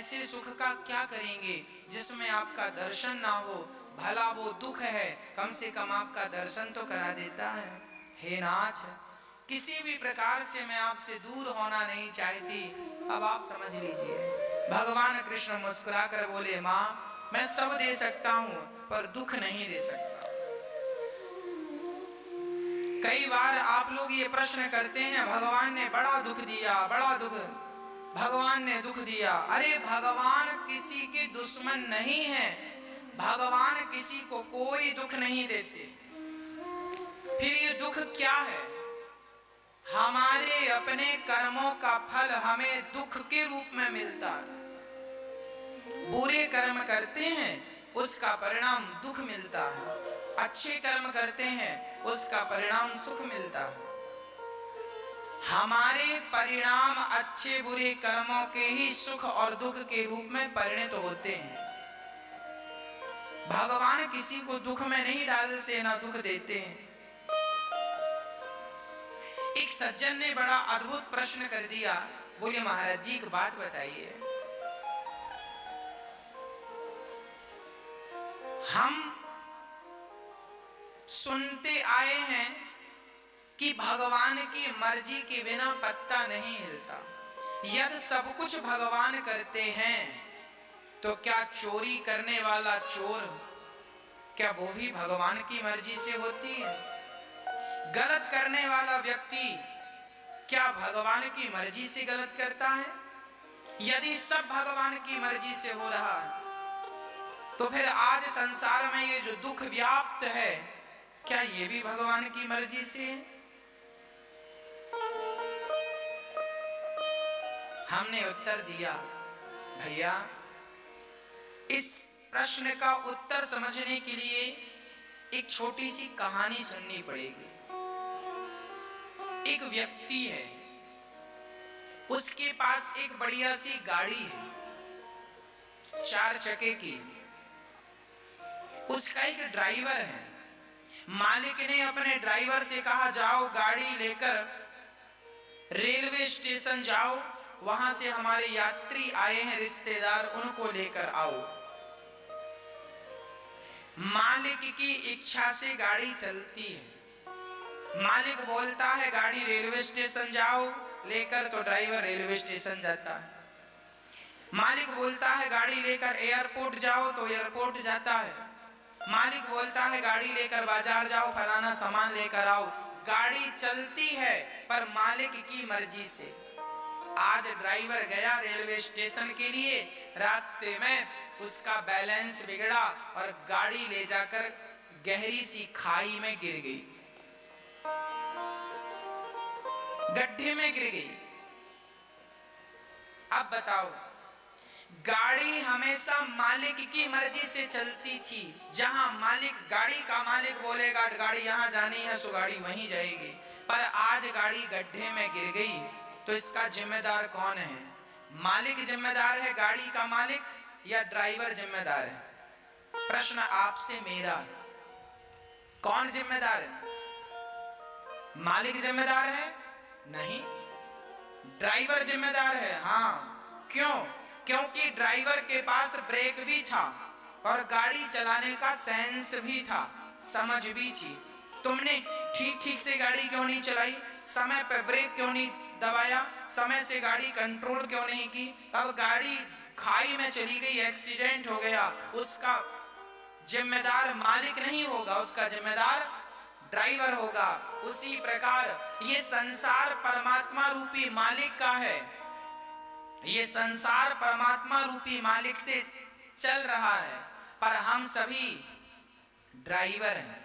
ऐसे सुख का क्या करेंगे जिसमें आपका दर्शन ना हो? भला वो दुख है, कम से कम आपका दर्शन तो करा देता है। हे नाथ, किसी भी प्रकार से मैं आपसे दूर होना नहीं चाहती, अब आप समझ लीजिए। भगवान कृष्ण मुस्कुराकर बोले, माँ मैं सब दे सकता हूं पर दुख नहीं दे सकता। कई बार आप लोग ये प्रश्न करते हैं, भगवान ने बड़ा दुख दिया, बड़ा दुख, भगवान ने दुख दिया। अरे भगवान किसी के दुश्मन नहीं है, भगवान किसी को कोई दुख नहीं देते। फिर ये दुख क्या है? हमारे अपने कर्मों का फल हमें दुख के रूप में मिलता है। बुरे कर्म करते हैं उसका परिणाम दुख मिलता है, अच्छे कर्म करते हैं उसका परिणाम सुख मिलता है। हमारे परिणाम अच्छे बुरे कर्मों के ही सुख और दुख के रूप में परिणत होते हैं। भगवान किसी को दुख में नहीं डालते, ना दुख देते हैं। एक सज्जन ने बड़ा अद्भुत प्रश्न कर दिया, बोले महाराज जी एक बात बताइए, हम सुनते आए हैं कि भगवान की मर्जी के बिना पत्ता नहीं हिलता। यदि सब कुछ भगवान करते हैं तो क्या चोरी करने वाला चोर, क्या वो भी भगवान की मर्जी से होती है? गलत करने वाला व्यक्ति क्या भगवान की मर्जी से गलत करता है? यदि सब भगवान की मर्जी से हो रहा है तो फिर आज संसार में ये जो दुख व्याप्त है, क्या ये भी भगवान की मर्जी से है? हमने उत्तर दिया, भैया इस प्रश्न का उत्तर समझने के लिए एक छोटी सी कहानी सुननी पड़ेगी। एक व्यक्ति है, उसके पास एक बढ़िया सी गाड़ी है, 4 चक्के की। उसका एक ड्राइवर है। मालिक ने अपने ड्राइवर से कहा, जाओ गाड़ी लेकर रेलवे स्टेशन जाओ, वहां से हमारे यात्री आए हैं रिश्तेदार, उनको लेकर आओ। मालिक की इच्छा से गाड़ी चलती है। मालिक बोलता है गाड़ी रेलवे स्टेशन जाओ लेकर, तो ड्राइवर रेलवे स्टेशन जाता है। मालिक बोलता है गाड़ी लेकर एयरपोर्ट जाओ, तो एयरपोर्ट जाता है। मालिक बोलता है गाड़ी लेकर बाजार जाओ, फलाना सामान लेकर आओ। गाड़ी चलती है पर मालिक की मर्जी से। आज ड्राइवर गया रेलवे स्टेशन के लिए, रास्ते में उसका बैलेंस बिगड़ा और गाड़ी ले जाकर गहरी सी खाई में गिर गई, गड्ढे में गिर गई। अब बताओ, गाड़ी हमेशा मालिक की मर्जी से चलती थी। जहां मालिक, गाड़ी का मालिक बोलेगा गाड़ी यहां जानी है सो गाड़ी वहीं जाएगी। पर आज गाड़ी गड्ढे में गिर गई तो इसका जिम्मेदार कौन है? मालिक जिम्मेदार है, गाड़ी का मालिक, या ड्राइवर जिम्मेदार है? प्रश्न आपसे मेरा, कौन जिम्मेदार है? मालिक जिम्मेदार है? नहीं, ड्राइवर जिम्मेदार है। हाँ, क्यों? क्योंकि ड्राइवर के पास ब्रेक भी था और गाड़ी चलाने का सेंस भी था, समझ भी थी। तुमने ठीक से गाड़ी क्यों नहीं चलाई? समय पर ब्रेक क्यों नहीं दबाया? समय से गाड़ी कंट्रोल क्यों नहीं की? अब गाड़ी खाई में चली गई, एक्सीडेंट हो गया, उसका जिम्मेदार मालिक नहीं होगा, उसका जिम्मेदार ड्राइवर होगा। उसी प्रकार ये संसार परमात्मा रूपी मालिक का है। ये संसार परमात्मा रूपी मालिक से चल रहा है, पर हम सभी ड्राइवर हैं।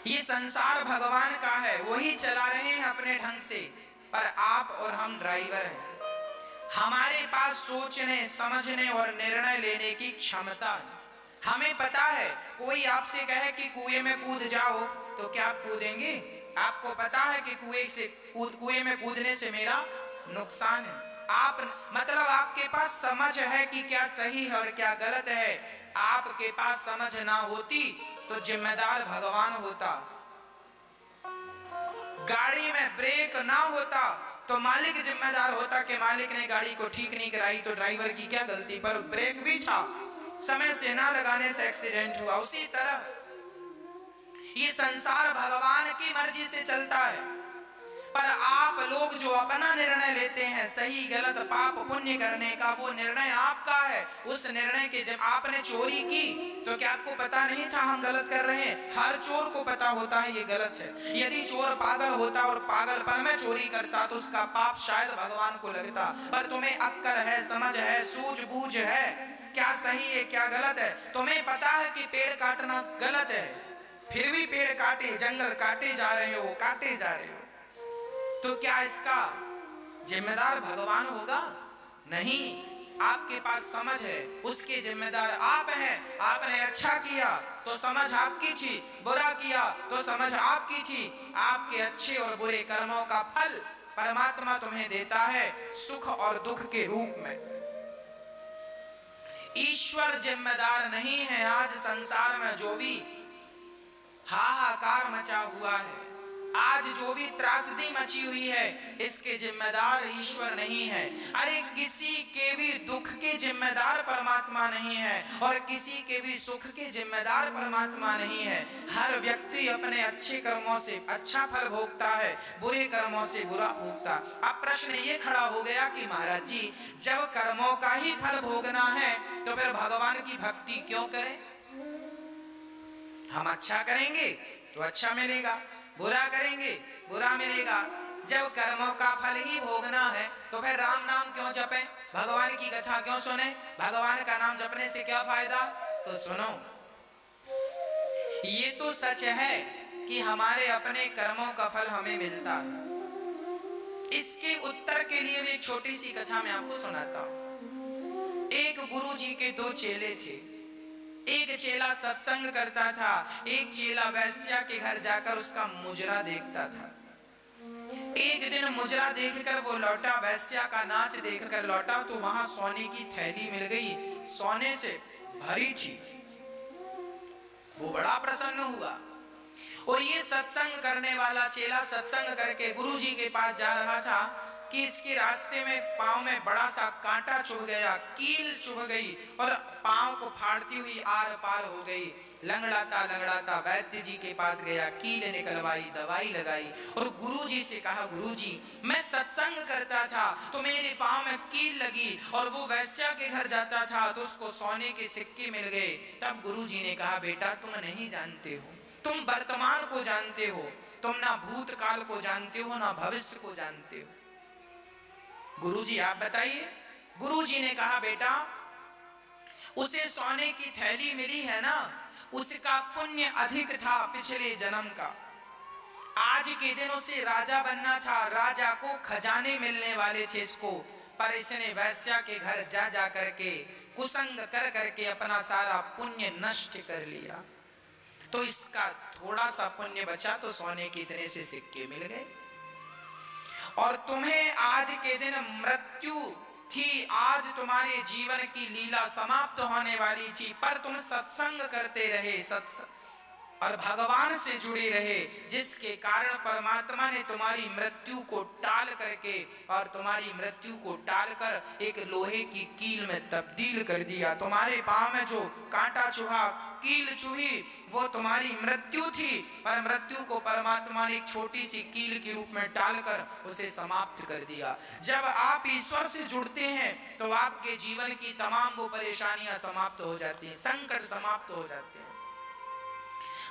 ये संसार भगवान का है, वही चला रहे हैं अपने ढंग से, पर आप और हम ड्राइवर हैं। हमारे पास सोचने, समझने और निर्णय लेने की क्षमता है। हमें पता है, कोई आपसे कहे कि कुएं में कूद जाओ तो क्या आप कूदेंगे? आपको पता है कि कुएं में कूदने से मेरा नुकसान है। आप मतलब आपके पास समझ है कि क्या सही है और क्या गलत है। आपके पास समझ ना होती तो जिम्मेदार भगवान होता। गाड़ी में ब्रेक ना होता तो मालिक जिम्मेदार होता कि मालिक ने गाड़ी को ठीक नहीं कराई तो ड्राइवर की क्या गलती, पर ब्रेक भी था, समय से ना लगाने से एक्सीडेंट हुआ। उसी तरह ये संसार भगवान की मर्जी से चलता है, पर आप लोग जो अपना निर्णय लेते हैं सही गलत पाप पुण्य करने का, वो निर्णय आपका है। उस निर्णय के जब आपने चोरी की तो क्या आपको पता नहीं था हम गलत कर रहे हैं? हर चोर को पता होता है ये गलत है। यदि चोर पागल होता और पागलपन में चोरी करता तो उसका पाप शायद भगवान को लगता, पर तुम्हें अक्ल है, समझ है, सूझबूझ है, क्या सही है क्या गलत है। तुम्हें पता है कि पेड़ काटना गलत है, फिर भी पेड़ काटे, जंगल काटे जा रहे हो, काटे जा रहे हो, तो क्या इसका जिम्मेदार भगवान होगा? नहीं, आपके पास समझ है, उसके जिम्मेदार आप हैं। आपने अच्छा किया तो समझ आपकी थी, बुरा किया तो समझ आपकी थी। आपके अच्छे और बुरे कर्मों का फल परमात्मा तुम्हें देता है सुख और दुख के रूप में। ईश्वर जिम्मेदार नहीं है। आज संसार में जो भी हाहाकार मचा हुआ है, आज जो भी त्रासदी मची हुई है, इसके जिम्मेदार ईश्वर नहीं है। अरे किसी के भी दुख के जिम्मेदार परमात्मा नहीं है और किसी के भी सुख के जिम्मेदार परमात्मा नहीं है। हर व्यक्ति अपने अच्छे कर्मों से अच्छा फल भोगता है, बुरे कर्मों से बुरा भोगता। अब प्रश्न ये खड़ा हो गया कि महाराज जी, जब कर्मों का ही फल भोगना है तो फिर भगवान की भक्ति क्यों करें? हम अच्छा करेंगे तो अच्छा मिलेगा, बुरा करेंगे बुरा मिलेगा। जब कर्मों का फल ही भोगना है तो फिर राम नाम क्यों जपें, भगवान की कथा क्यों सुने, भगवान का नाम जपने से क्या फायदा? तो सुनो, ये तो सच है कि हमारे अपने कर्मों का फल हमें मिलता है। इसके उत्तर के लिए भी एक छोटी सी कथा मैं आपको सुनाता हूं। एक गुरु जी के दो चेले थे। एक चेला सत्संग करता था, एक चेला वैश्या के घर जाकर उसका मुजरा देखता था। एक दिन मुजरा देखकर वो लौटा, वैश्या का नाच देखकर लौटा तो वहां सोने की थैली मिल गई, सोने से भरी थी। वो बड़ा प्रसन्न हुआ और ये सत्संग करने वाला चेला सत्संग करके गुरु जी के पास जा रहा था कि इसके रास्ते में पांव में बड़ा सा कांटा चुभ गया, कील चुभ गई और पांव को फाड़ती हुई आर पार हो गई। लंगड़ाता लंगड़ाता वैद्य जी के पास गया, कील निकलवाई, दवाई लगाई और गुरु जी से कहा, गुरु जी मैं सत्संग करता था तो मेरे पांव में कील लगी और वो वैश्या के घर जाता था तो उसको सोने के सिक्के मिल गए। तब गुरु जी ने कहा, बेटा तुम नहीं जानते हो, तुम वर्तमान को जानते हो, तुम ना भूतकाल को जानते हो ना भविष्य को जानते हो। गुरुजी आप बताइए। गुरुजी ने कहा, बेटा उसे सोने की थैली मिली है ना, उसका पुण्य अधिक था पिछले जन्म का। आज के दिन उसे राजा बनना था, राजा को खजाने मिलने वाले थे इसको, पर इसने वैश्या के घर जा जा करके कुसंग कर करके अपना सारा पुण्य नष्ट कर लिया। तो इसका थोड़ा सा पुण्य बचा तो सोने के इतने से सिक्के मिल गए। और तुम्हें आज के दिन मृत्यु थी, आज तुम्हारे जीवन की लीला समाप्त होने वाली थी, पर तुम सत्संग करते रहे, सत्संग और भगवान से जुड़े रहे, जिसके कारण परमात्मा ने तुम्हारी मृत्यु को टाल करके और तुम्हारी मृत्यु को टालकर एक लोहे की कील में तब्दील कर दिया। तुम्हारे पांव में जो कांटा चुभा, कील चुभी, वो तुम्हारी मृत्यु थी, पर मृत्यु को परमात्मा ने एक छोटी सी कील के रूप में टालकर उसे समाप्त कर दिया। जब आप ईश्वर से जुड़ते हैं तो आपके जीवन की तमाम वो परेशानियां समाप्त हो जाती हैं, संकट समाप्त हो जाते हैं।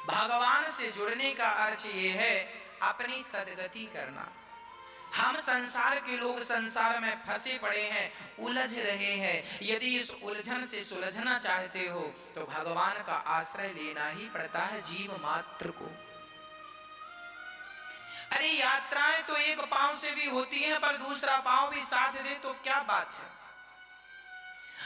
भगवान से जुड़ने का अर्थ ये है अपनी सदगति करना। हम संसार के लोग संसार में फंसे पड़े हैं, उलझ रहे हैं। यदि इस उलझन से सुलझना चाहते हो तो भगवान का आश्रय लेना ही पड़ता है जीव मात्र को। अरे यात्राएं तो एक पांव से भी होती हैं, पर दूसरा पांव भी साथ दे तो क्या बात है।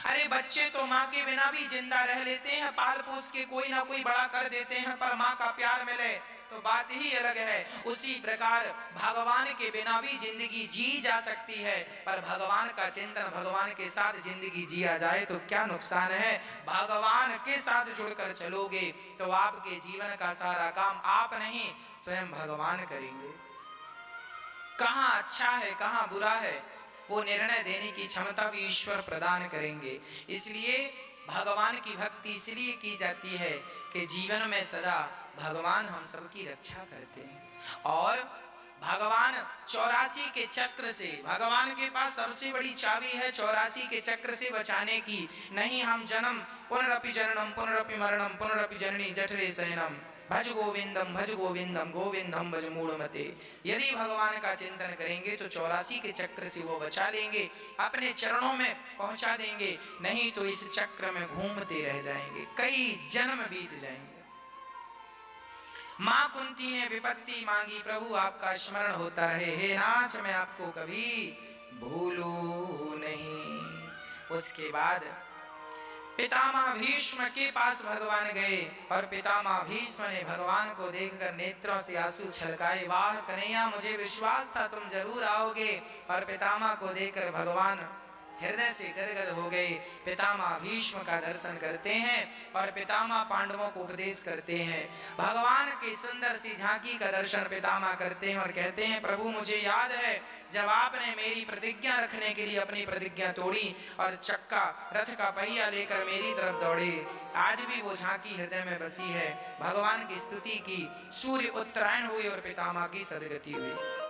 अरे बच्चे तो माँ के बिना भी जिंदा रह लेते हैं, पाल पोस के कोई ना कोई बड़ा कर देते हैं, पर माँ का प्यार मिले तो बात ही अलग है। उसी प्रकार भगवान के बिना भी जिंदगी जी जा सकती है, पर भगवान का चिंतन, भगवान के साथ जिंदगी जिया जाए तो क्या नुकसान है। भगवान के साथ जुड़कर चलोगे तो आपके जीवन का सारा काम आप नहीं स्वयं भगवान करेंगे। कहाँ अच्छा है कहाँ बुरा है, वो निर्णय देने की क्षमता भी ईश्वर प्रदान करेंगे। इसलिए भगवान की भक्ति इसलिए की जाती है कि जीवन में सदा भगवान हम सबकी रक्षा करते हैं। और भगवान 84 के चक्र से, भगवान के पास सबसे बड़ी चाबी है 84 के चक्र से बचाने की। नहीं हम जन्म पुनरपि जननम पुनरपि मरणम पुनरपि जननी जठरे शयनम भज गोविंदम गोविंदम भज मूढ़मते। यदि भगवान का चिंतन करेंगे तो 84 के चक्र से वो बचा लेंगे, अपने चरणों में पहुंचा देंगे। नहीं तो इस चक्र में घूमते रह जाएंगे, कई जन्म बीत जाएंगे। मां कुंती ने विपत्ति मांगी, प्रभु आपका स्मरण होता रहे, हे नाथ मैं आपको कभी भूलूं नहीं। उसके बाद पितामह भीष्म के पास भगवान गए और पितामह भीष्म ने भगवान को देखकर नेत्रों से आंसू छलकाए। वाह कन्हैया, मुझे विश्वास था तुम जरूर आओगे। और पितामह को देखकर भगवान हृदय से गदगद हो गए। पितामह भीष्म का दर्शन करते हैं और पितामह पांडवों को उपदेश करते हैं। भगवान की सुंदर सी झांकी का दर्शन पितामह करते हैं और कहते हैं, प्रभु मुझे याद है जब आपने मेरी प्रतिज्ञा रखने के लिए अपनी प्रतिज्ञा तोड़ी और चक्का रथ का पहिया लेकर मेरी तरफ दौड़े। आज भी वो झांकी हृदय में बसी है। भगवान की स्तुति की, सूर्य उत्तरायण हुई और पितामह की सदगति हुई।